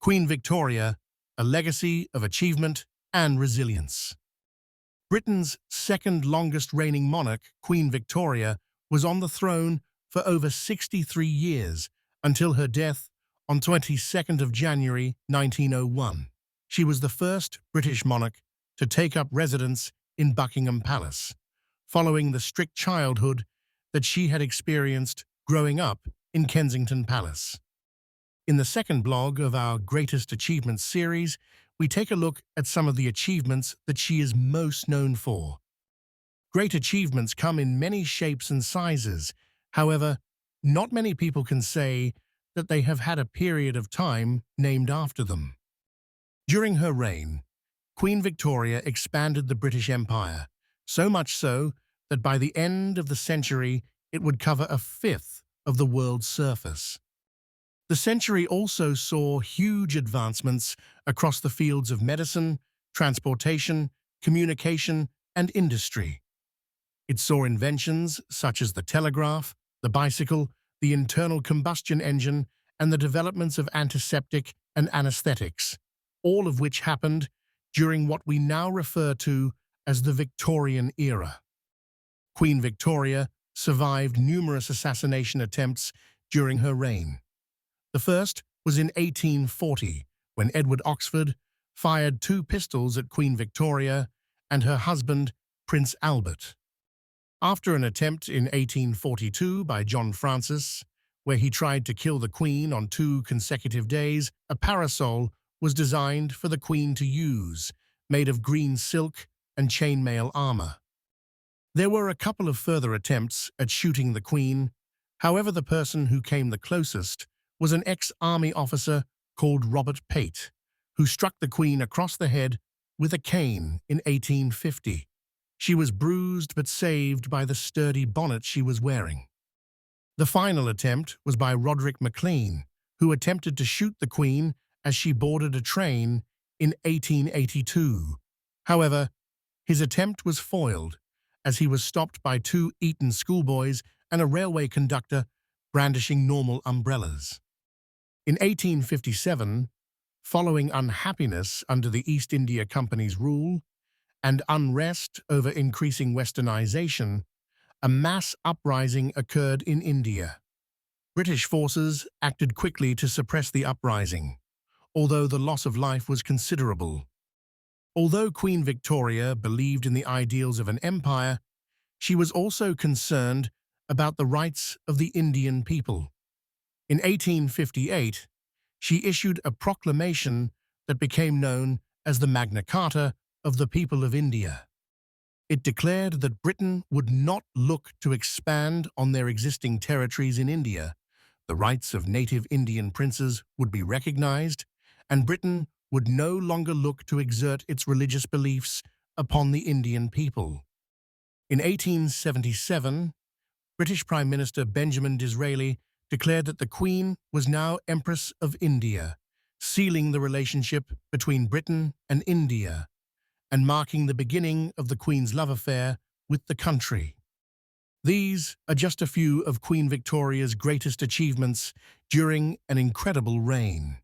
Queen Victoria, a legacy of achievement and resilience. Britain's second longest reigning monarch, Queen Victoria, was on the throne for over 63 years until her death on 22nd of January 1901. She was the first British monarch to take up residence in Buckingham Palace, following the strict childhood that she had experienced growing up in Kensington Palace. In the second blog of our Greatest Achievements series, we take a look at some of the achievements that she is most known for. Great achievements come in many shapes and sizes. However, not many people can say that they have had a period of time named after them. During her reign, Queen Victoria expanded the British Empire, so much so that by the end of the century it would cover a fifth of the world's surface. The century also saw huge advancements across the fields of medicine, transportation, communication, and industry. It saw inventions such as the telegraph, the bicycle, the internal combustion engine, and the developments of antiseptic and anesthetics, all of which happened during what we now refer to as the Victorian era. Queen Victoria survived numerous assassination attempts during her reign. The first was in 1840, when Edward Oxford fired 2 pistols at Queen Victoria and her husband, Prince Albert. After an attempt in 1842 by John Francis, where he tried to kill the Queen on 2 consecutive days, a parasol was designed for the Queen to use, made of green silk and chainmail armor. There were a couple of further attempts at shooting the Queen. However, the person who came the closest was an ex-army officer called Robert Pate, who struck the Queen across the head with a cane in 1850. She was bruised but saved by the sturdy bonnet she was wearing. The final attempt was by Roderick MacLean, who attempted to shoot the Queen as she boarded a train in 1882. However, his attempt was foiled as he was stopped by 2 Eton schoolboys and a railway conductor brandishing normal umbrellas. In 1857, following unhappiness under the East India Company's rule and unrest over increasing westernization, a mass uprising occurred in India. British forces acted quickly to suppress the uprising, although the loss of life was considerable. Although Queen Victoria believed in the ideals of an empire, she was also concerned about the rights of the Indian people. In 1858, she issued a proclamation that became known as the Magna Carta of the People of India. It declared that Britain would not look to expand on their existing territories in India. The rights of native Indian princes would be recognized, and Britain would no longer look to exert its religious beliefs upon the Indian people. In 1877, British Prime Minister Benjamin Disraeli declared that the Queen was now Empress of India, sealing the relationship between Britain and India, and marking the beginning of the Queen's love affair with the country. These are just a few of Queen Victoria's greatest achievements during an incredible reign.